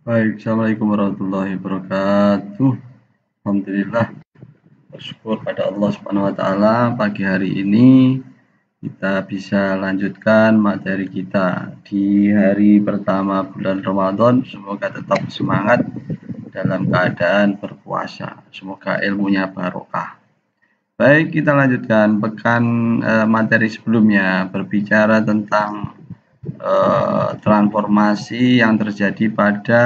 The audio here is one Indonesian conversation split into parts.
Baik, Assalamualaikum warahmatullahi wabarakatuh. Alhamdulillah, bersyukur pada Allah Subhanahu wa Ta'ala. Pagi hari ini kita bisa lanjutkan materi kita di hari pertama bulan Ramadan. Semoga tetap semangat dalam keadaan berpuasa. Semoga ilmunya barokah. Baik, kita lanjutkan pekan materi sebelumnya berbicara tentang transformasi yang terjadi pada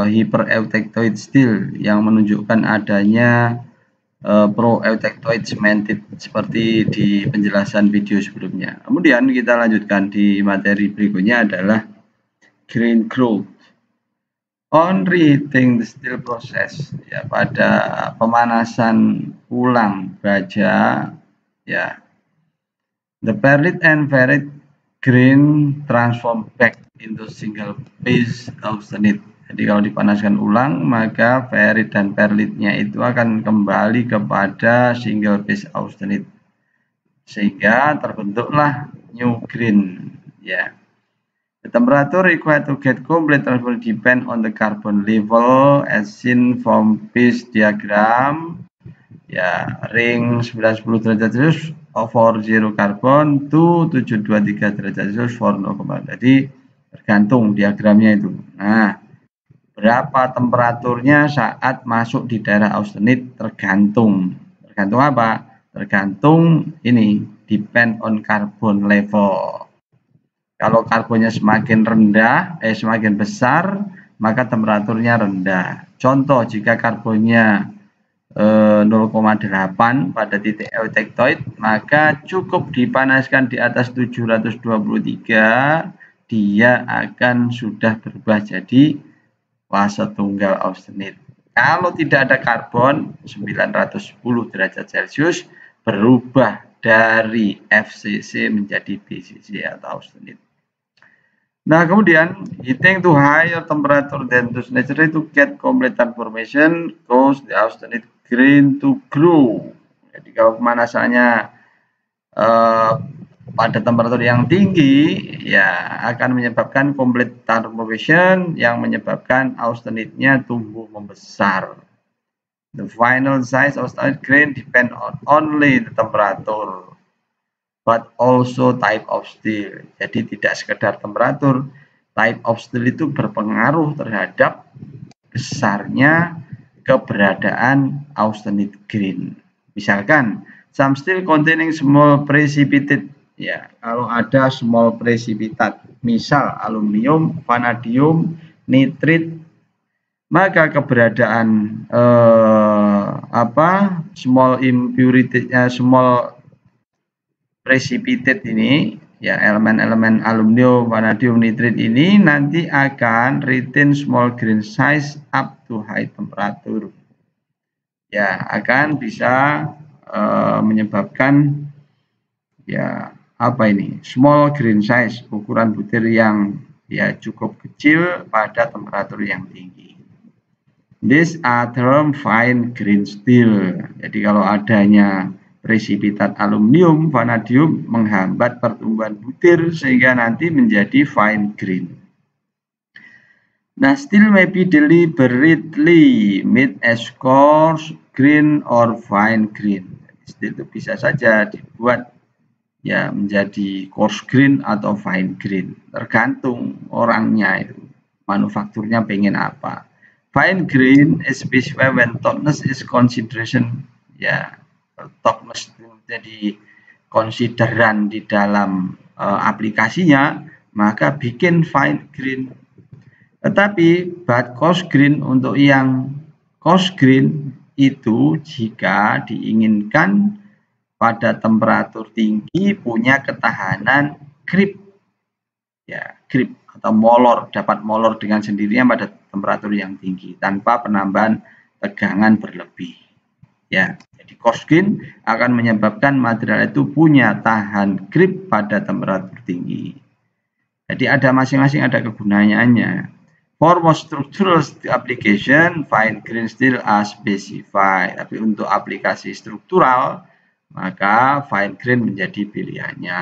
hypereutectoid still yang menunjukkan adanya proeutectoid cemented seperti di penjelasan video sebelumnya. Kemudian kita lanjutkan di materi berikutnya adalah green growth. On reheating the still process, ya, pada pemanasan ulang baja, ya, the perlite and ferrite grain transform back into single phase austenite. Jadi kalau dipanaskan ulang, maka ferrit dan perlitnya itu akan kembali kepada single phase austenite, sehingga terbentuklah new grain. Ya, the temperature required to get complete transfer depend on the carbon level as seen from this diagram. Ya, ring 910 derajat Celcius for 0 carbon to 723 derajat Celcius for 0. Jadi tergantung diagramnya itu. Nah, berapa temperaturnya saat masuk di daerah austenite tergantung. Tergantung apa? Tergantung ini, depend on carbon level. Kalau karbonnya semakin rendah, semakin besar, maka temperaturnya rendah. Contoh, jika karbonnya 0,8 pada titik eutectoid, maka cukup dipanaskan di atas 723, dia akan sudah berubah jadi fase tunggal austenite. Kalau tidak ada karbon, 910 derajat Celcius berubah dari FCC menjadi BCC atau austenite. Nah, kemudian heating to higher temperature than those necessary to get complete transformation cause the austenite grain to grow. Jadi kalau pemanasannya pada temperatur yang tinggi, ya akan menyebabkan complete transformation yang menyebabkan austenite-nya tumbuh membesar. The final size of austenite grain depend on only the temperature, but also type of steel. Jadi tidak sekedar temperatur, type of steel itu berpengaruh terhadap besarnya keberadaan austenite grain. Misalkan, some steel containing small precipitate, ya, kalau ada small precipitate, misal aluminium, vanadium, nitrit, maka keberadaan small impurity, small precipitate ini, ya, elemen-elemen aluminium, vanadium, nitrit ini nanti akan retain small grain size up to high temperature. Ya, akan bisa menyebabkan, ya, small grain size, ukuran butir yang, ya, cukup kecil pada temperatur yang tinggi. These are term fine grain steel. Jadi kalau adanya presipitat aluminium, vanadium menghambat pertumbuhan butir sehingga nanti menjadi fine grain. Nah, steel may be deliberately made as coarse grain or fine grain. Steel itu bisa saja dibuat, ya, menjadi coarse grain atau fine grain, tergantung orangnya itu, manufakturnya pengen apa. Fine grain is specified when toughness is consideration, ya, toughness jadi konsideran di dalam aplikasinya, maka bikin fine grain. Tetapi bad coarse grain, untuk yang coarse grain itu jika diinginkan pada temperatur tinggi punya ketahanan creep, ya, creep atau molor, dapat molor dengan sendirinya pada temperatur yang tinggi tanpa penambahan tegangan berlebih. Ya, jadi coarse grain akan menyebabkan material itu punya tahan creep pada temperatur tinggi. Jadi ada masing-masing ada kegunaannya. For most structural application, fine grain steel are specified. Tapi untuk aplikasi struktural, maka fine grain menjadi pilihannya.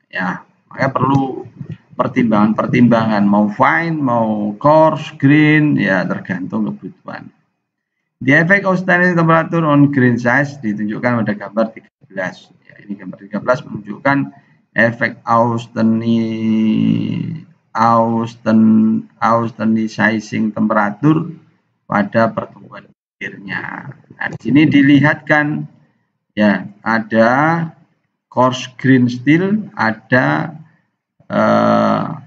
Ya, makanya perlu pertimbangan-pertimbangan, mau fine, mau coarse, green, ya tergantung kebutuhan. The effect of standing temperature on grain size ditunjukkan pada gambar 13. Ya, ini gambar 13 menunjukkan efek austenizing temperatur pada pertumbuhan akhirnya. Nah, di sini dilihatkan ya ada coarse grain steel, ada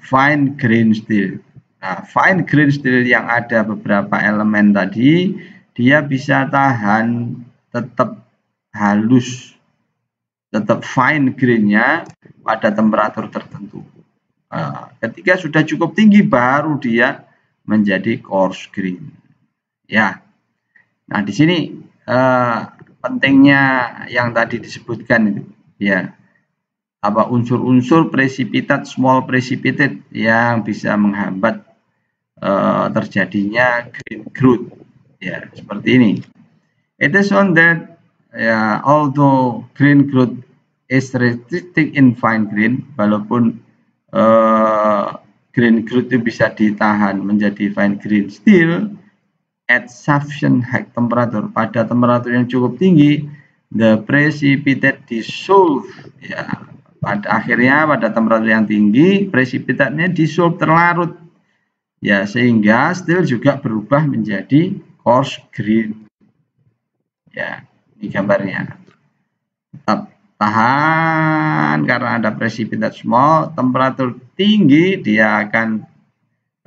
fine grain steel. Nah, fine grain steel yang ada beberapa elemen tadi, dia bisa tahan tetap halus, tetap fine grainnya pada temperatur tertentu. Ketika sudah cukup tinggi, baru dia menjadi coarse grain. Ya, nah di sini pentingnya yang tadi disebutkan itu, ya. Apa unsur-unsur precipitate, small precipitate yang bisa menghambat terjadinya grain growth, ya seperti ini. It is shown that although grain growth is restricted in fine grain, walaupun grain growth itu bisa ditahan menjadi fine grain steel at sufficient high temperature, pada temperatur yang cukup tinggi, the precipitate dissolve, ya. Pada akhirnya pada temperatur yang tinggi, precipitatnya dissolve, terlarut, ya, sehingga steel juga berubah menjadi coarse grain. Ya, ini gambarnya. Tetap tahan karena ada precipitate small, temperatur tinggi dia akan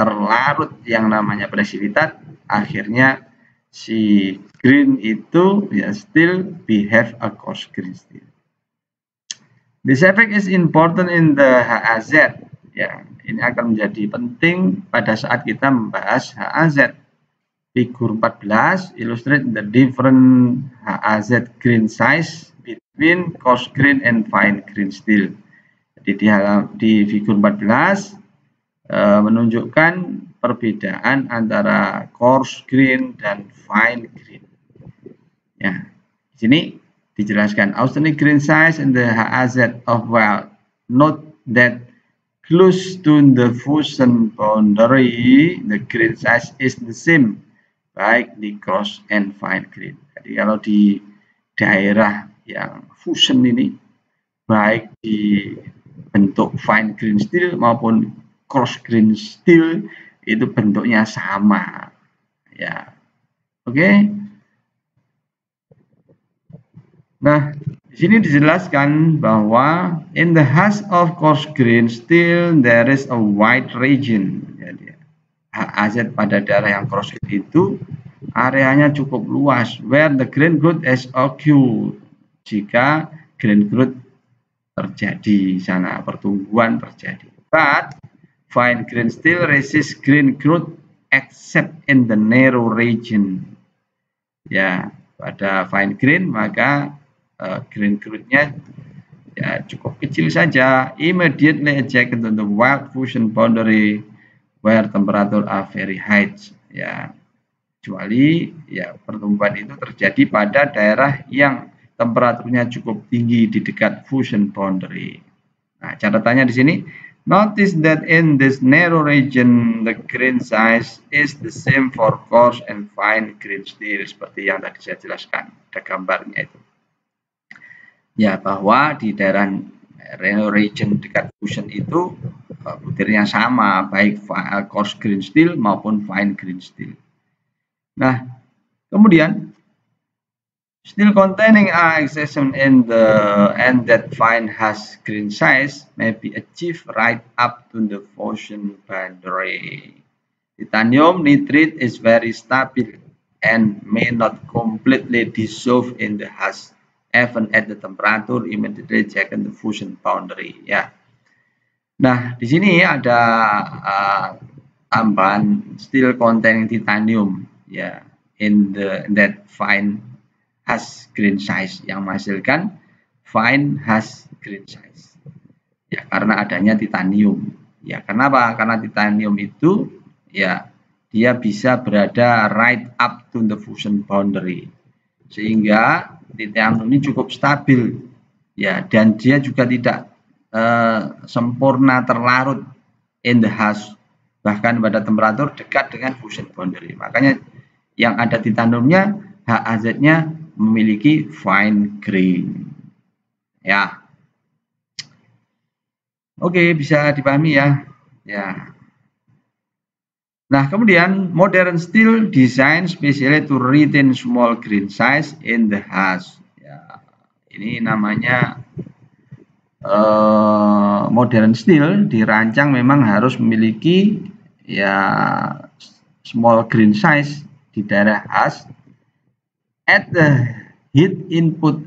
terlarut yang namanya precipitate. Akhirnya si grain itu ya still behave a coarse grain steel. This effect is important in the HAZ. Ya, ini akan menjadi penting pada saat kita membahas HAZ. Figur 14 illustrate the different HAZ grain size between coarse grain and fine grain steel. Jadi di figur 14 menunjukkan perbedaan antara coarse grain dan fine grain. Ya, di sini dijelaskan austenitic grain size and the HAZ of well. Note that close to the fusion boundary, the grain size is the same, baik di coarse and fine grain. Jadi kalau di daerah yang fusion ini, baik di bentuk fine grain steel maupun coarse grain steel, itu bentuknya sama. Ya, oke. Nah, di sini dijelaskan bahwa in the husk of coarse grain steel there is a wide region. Jadi, HAZ pada daerah yang coarse grain itu areanya cukup luas where the grain growth is occurred. Jika grain growth terjadi sana, pertumbuhan terjadi. But fine grain steel resists grain growth except in the narrow region. Ya, pada fine grain maka grain growth-nya ya cukup kecil saja, immediately ejected into the wide fusion boundary where temperature are very high. Ya, kecuali ya pertumbuhan itu terjadi pada daerah yang temperaturnya cukup tinggi di dekat fusion boundary. Nah, catatannya di sini, notice that in this narrow region the grain size is the same for coarse and fine grain steel, seperti yang tadi saya jelaskan, ada gambarnya itu. Ya, bahwa di daerah narrow region dekat fusion itu butirnya sama, baik coarse grain steel maupun fine grain steel. Nah, kemudian steel containing a exception in the and that fine has grain size may be achieved right up to the fusion boundary. Titanium nitride is very stable and may not completely dissolve in the husk even at the temperature immediately ejected the fusion boundary. Ya. Nah, di sini ada tambahan steel containing titanium, ya, in that fine has grain size, yang menghasilkan fine has grain size. Ya, karena adanya titanium. Ya, kenapa? Karena titanium itu ya dia bisa berada right up to the fusion boundary. Sehingga titanium ini cukup stabil. Ya, dan dia juga tidak sempurna terlarut in the hash, bahkan pada temperatur dekat dengan fusion boundary. Makanya yang ada di tandemnya HAZ-nya memiliki fine grain. Ya. Oke, bisa dipahami ya. Ya. Nah, kemudian modern steel design specially to retain small grain size in the hash. Ya, ini namanya modern steel dirancang memang harus memiliki ya small grain size di daerah hash at the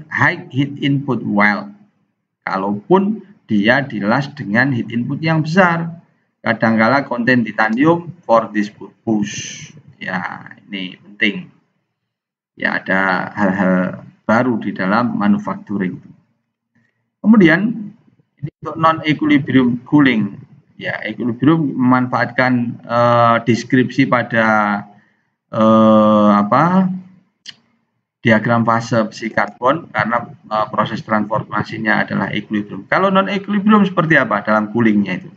high heat input well. Kalaupun dia dilas dengan heat input yang besar, kadangkala konten titanium for this purpose. Ya, ini penting. Ya, ada hal-hal baru di dalam manufacturing. Kemudian ini untuk non equilibrium cooling. Ya, equilibrium memanfaatkan deskripsi pada diagram fase besi karbon karena proses transformasinya adalah equilibrium. Kalau non equilibrium seperti apa dalam coolingnya itu?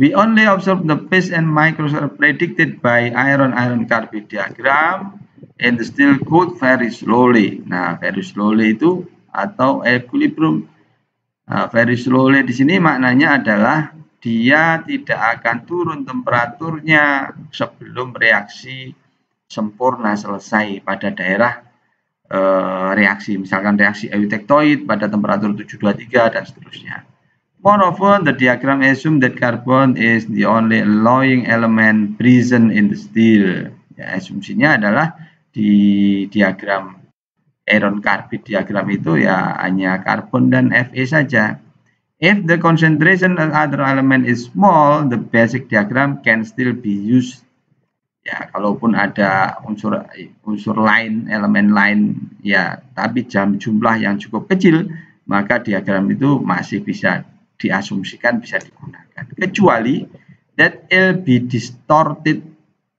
We only observe the phase and microcell predicted by iron carbide diagram and the steel cooled very slowly. Nah, very slowly itu atau equilibrium. Very slowly di sini maknanya adalah dia tidak akan turun temperaturnya sebelum reaksi sempurna selesai pada daerah reaksi, misalkan reaksi eutectoid pada temperatur 723 dan seterusnya. Moreover, the diagram assume that carbon is the only alloying element present in the steel. Ya, asumsinya adalah di diagram iron carbide diagram itu ya hanya karbon dan Fe saja. If the concentration of other element is small, the basic diagram can still be used. Ya, kalaupun ada unsur lain, elemen lain, ya, tapi jumlah yang cukup kecil, maka diagram itu masih bisa diasumsikan bisa digunakan. Kecuali that will be distorted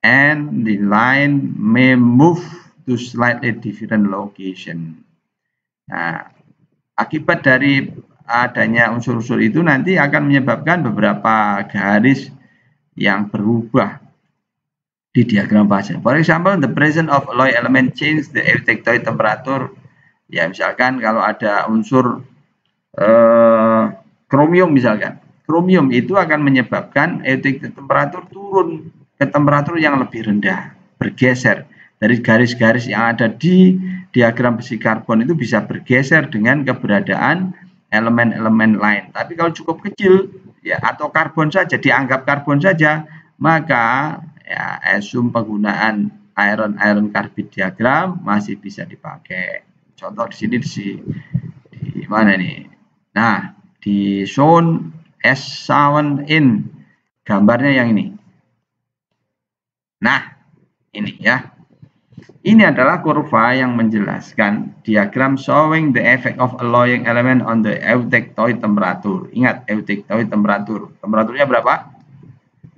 and the line may move to slightly different location. Nah, akibat dari adanya unsur-unsur itu nanti akan menyebabkan beberapa garis yang berubah di diagram fase. For example, the presence of alloy element change the eutectoid temperature. Ya, misalkan kalau ada unsur kromium misalkan. Kromium itu akan menyebabkan eutectoid temperatur turun ke temperatur yang lebih rendah, bergeser. Dari garis-garis yang ada di diagram besi karbon itu bisa bergeser dengan keberadaan elemen-elemen lain. Tapi kalau cukup kecil ya atau karbon saja, dianggap karbon saja, maka ya asum penggunaan iron carbide diagram masih bisa dipakai. Contoh di sini di mana nih? Nah, di zone S7 in gambarnya yang ini. Nah, ini ya. Ini adalah kurva yang menjelaskan diagram showing the effect of alloying element on the eutectoid temperature. Ingat, eutectoid temperatur. Temperaturnya berapa?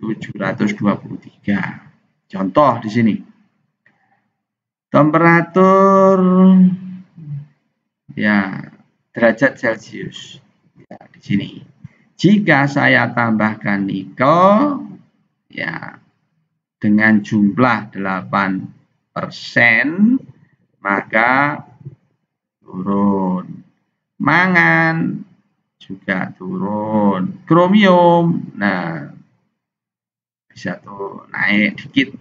723. Contoh di sini. Temperatur ya derajat Celcius. Ya, di sini. Jika saya tambahkan nikel ya dengan jumlah 8%, maka turun. Mangan juga turun. Kromium, nah bisa tuh naik dikit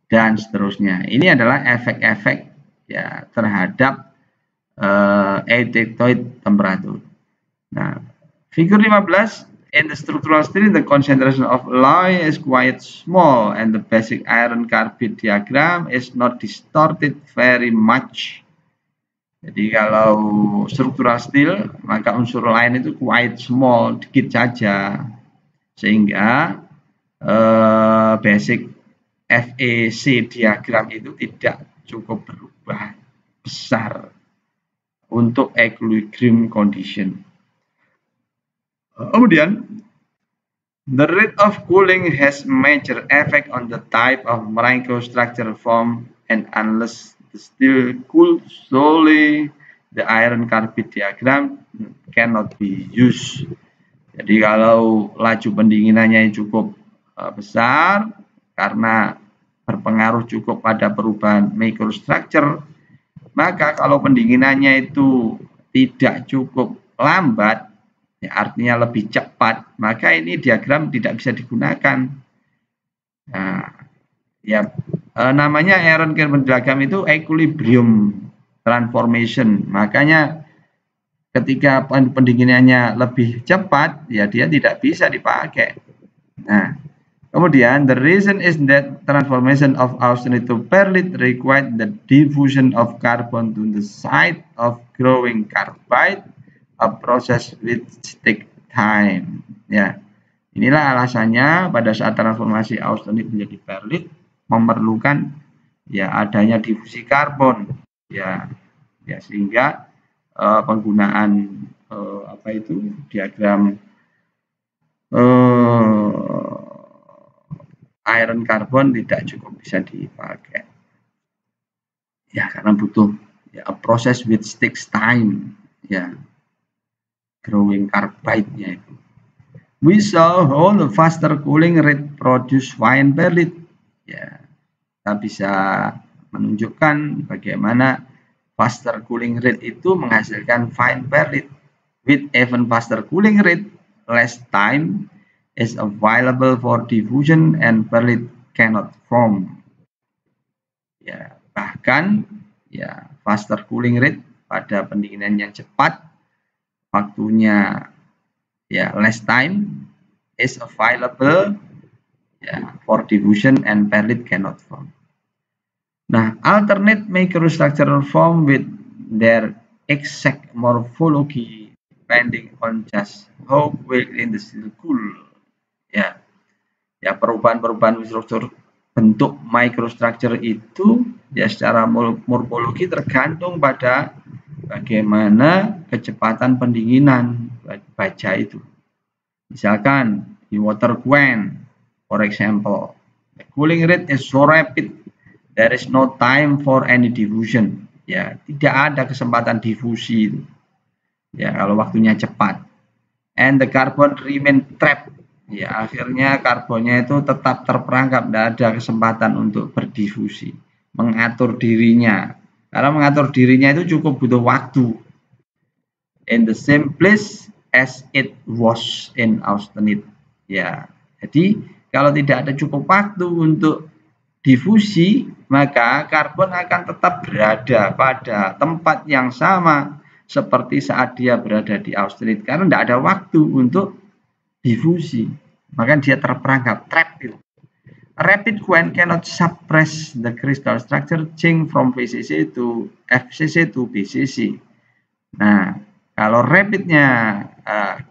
dan seterusnya. Ini adalah efek-efek ya terhadap eutectoid temperatur. Nah, figur 15. In the structural steel, the concentration of alloy is quite small and the basic iron carbide diagram is not distorted very much. Jadi kalau struktural steel, maka unsur lain itu quite small, dikit saja. Sehingga basic FEC diagram itu tidak cukup berubah besar untuk equilibrium condition. Kemudian, the rate of cooling has major effect on the type of microstructure formed, and unless the steel cools slowly, the iron carbide diagram cannot be used. Jadi kalau laju pendinginannya cukup besar karena berpengaruh cukup pada perubahan microstructure, maka kalau pendinginannya itu tidak cukup lambat, ya artinya lebih cepat, maka ini diagram tidak bisa digunakan. Nah, ya namanya Aaron-Kirben diagram itu equilibrium transformation. Makanya ketika pendinginannya lebih cepat, ya dia tidak bisa dipakai. Nah, kemudian the reason is that transformation of austenite to perlite required the diffusion of carbon to the site of growing carbide, a process which take time. Ya, inilah alasannya pada saat transformasi austenite menjadi perlite memerlukan ya adanya difusi karbon. Ya, sehingga penggunaan apa itu diagram iron carbon tidak cukup bisa dipakai. Ya, karena butuh ya a process which takes time. Ya, growing carbide-nya itu. We saw how the faster cooling rate produce fine perlite. Ya, kita bisa menunjukkan bagaimana faster cooling rate itu menghasilkan fine perlite. With even faster cooling rate, less time is available for diffusion and perlite cannot form. Ya, bahkan ya faster cooling rate pada pendinginan yang cepat, waktunya ya less time is available ya for diffusion and perlite cannot form. Nah, alternate microstructural form with their exact morphology depending on just how quickly the steel cool. Ya, perubahan-perubahan struktur bentuk microstructure itu ya secara morfologi tergantung pada bagaimana kecepatan pendinginan baja itu. Misalkan di water coolant, for example, the cooling rate is so rapid, there is no time for any diffusion. Ya, tidak ada kesempatan difusi. Ya, kalau waktunya cepat. And the carbon remain trapped. Ya, akhirnya karbonnya itu tetap terperangkap, tidak ada kesempatan untuk berdifusi, mengatur dirinya. Karena mengatur dirinya itu cukup butuh waktu. In the same place as it was in austenite. Ya, jadi kalau tidak ada cukup waktu untuk difusi, maka karbon akan tetap berada pada tempat yang sama seperti saat dia berada di austenite karena tidak ada waktu untuk difusi, maka dia terperangkap, trapped. Rapid coolant cannot suppress the crystal structure change from VCC to FCC to BCC. Nah, kalau rapidnya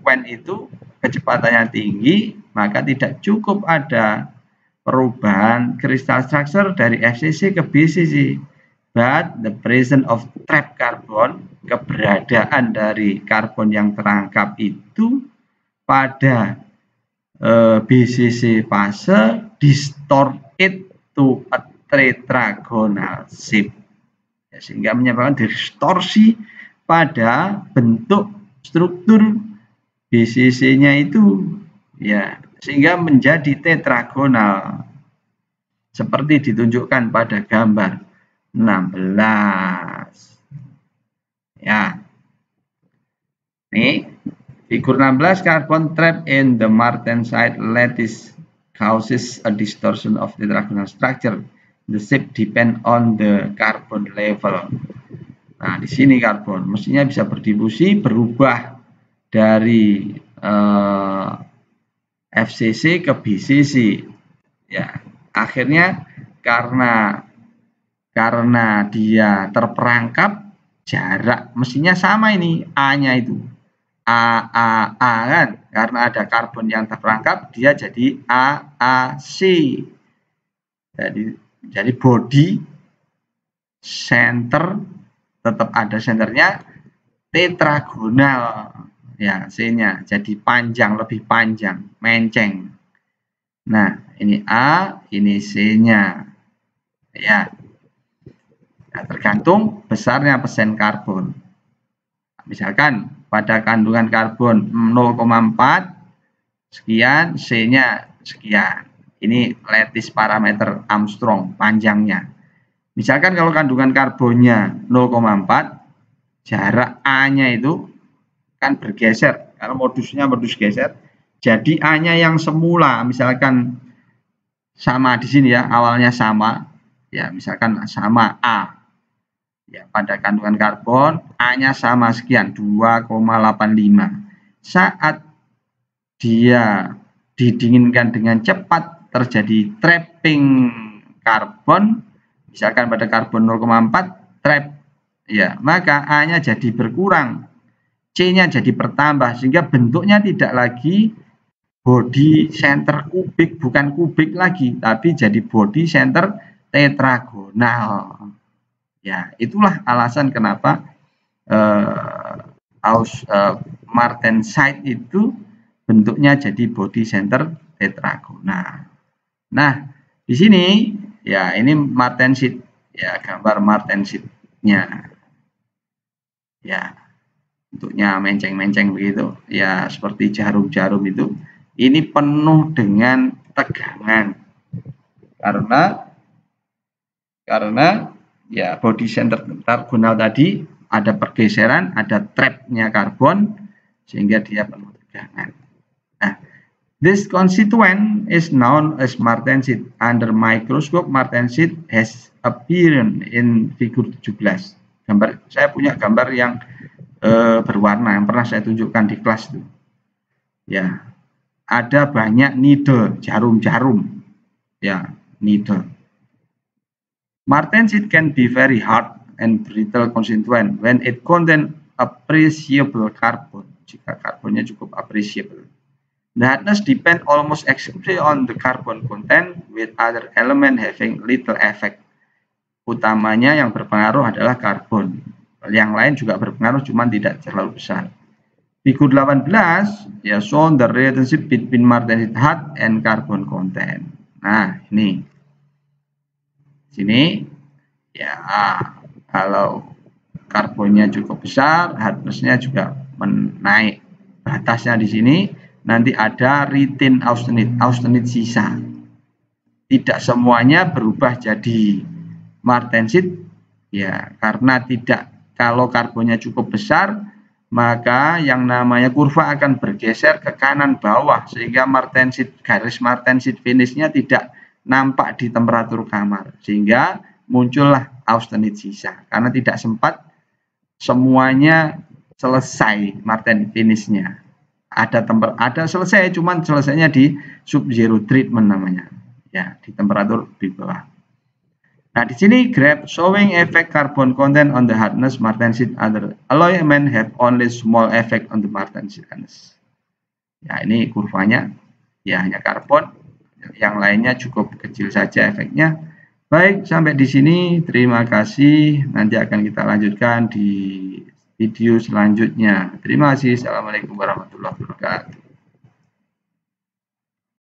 coolant itu kecepatannya tinggi, maka tidak cukup ada perubahan crystal structure dari FCC ke BCC. But the presence of trapped carbon, keberadaan dari karbon yang terangkap itu pada BCC fase distort it to a tetragonal shape, ya, sehingga menyebabkan distorsi pada bentuk struktur BCC-nya itu, ya, sehingga menjadi tetragonal seperti ditunjukkan pada gambar 16. Ya, ini figur 16, carbon trap in the martensite lattice causes a distortion of the tetragonal structure. The shape depend on the carbon level. Nah, di sini karbon mestinya bisa berdifusi, berubah dari FCC ke BCC. Ya, akhirnya karena dia terperangkap, jarak mestinya sama ini A-nya itu. A kan, karena ada karbon yang terperangkap dia jadi AAC. Jadi body center tetap ada senternya, tetragonal ya, C-nya jadi panjang, lebih panjang, menceng. Nah, ini A, ini C-nya. Ya. Nah, tergantung besarnya persen karbon. Misalkan pada kandungan karbon 0,4 sekian, C-nya sekian. Ini lattice parameter Armstrong panjangnya. Misalkan kalau kandungan karbonnya 0,4, jarak A-nya itu kan bergeser karena modusnya modus geser. Jadi A-nya yang semula misalkan sama di sini ya, awalnya sama. Ya, misalkan sama A. Ya, pada kandungan karbon A-nya sama sekian 2,85. Saat dia didinginkan dengan cepat terjadi trapping karbon, misalkan pada karbon 0,4 trap, ya maka A-nya jadi berkurang, C-nya jadi bertambah, sehingga bentuknya tidak lagi body center kubik, bukan kubik lagi, tapi jadi body center tetragonal. Ya, itulah alasan kenapa martensite itu bentuknya jadi body center tetragonal. Nah, di sini ya ini martensite, ya gambar martensite-nya. Ya, bentuknya menceng-menceng begitu. Ya, seperti jarum-jarum itu. Ini penuh dengan tegangan. Karena ya body center tetragonal tadi ada pergeseran, ada trapnya karbon sehingga dia penuh tegangan. Nah, this constituent is known as martensite. Under microscope, martensite has appeared in figure 17. Saya punya gambar yang berwarna yang pernah saya tunjukkan di kelas itu. Ya, ada banyak needle, jarum-jarum. Ya, needle. Martensite can be very hard and brittle constituent when it contains appreciable carbon. Jika karbonnya cukup appreciable. The hardness depends almost exclusively on the carbon content, with other element having little effect. Utamanya yang berpengaruh adalah karbon. Yang lain juga berpengaruh, cuman tidak terlalu besar. Figur 18 ya show the relationship between martensite hard and carbon content. Nah, ini. Sini ya kalau karbonnya cukup besar, hardness-nya juga menaik. Batasnya di sini nanti ada retin austenite sisa. Tidak semuanya berubah jadi martensite ya, karena tidak, kalau karbonnya cukup besar maka yang namanya kurva akan bergeser ke kanan bawah sehingga martensite, garis martensite finishnya tidak nampak di temperatur kamar, sehingga muncullah austenite sisa karena tidak sempat semuanya selesai martensite finishnya. Ada selesai, cuman selesainya di sub-zero treatment namanya, ya di temperatur di bawah. Nah, di sini graph showing effect carbon content on the hardness martensite. Other alloy element have only small effect on the martensite hardness. Ya, ini kurvanya ya hanya karbon, yang lainnya cukup kecil saja efeknya. Baik, sampai di sini. Terima kasih. Nanti akan kita lanjutkan di video selanjutnya. Terima kasih. Assalamualaikum warahmatullahi wabarakatuh.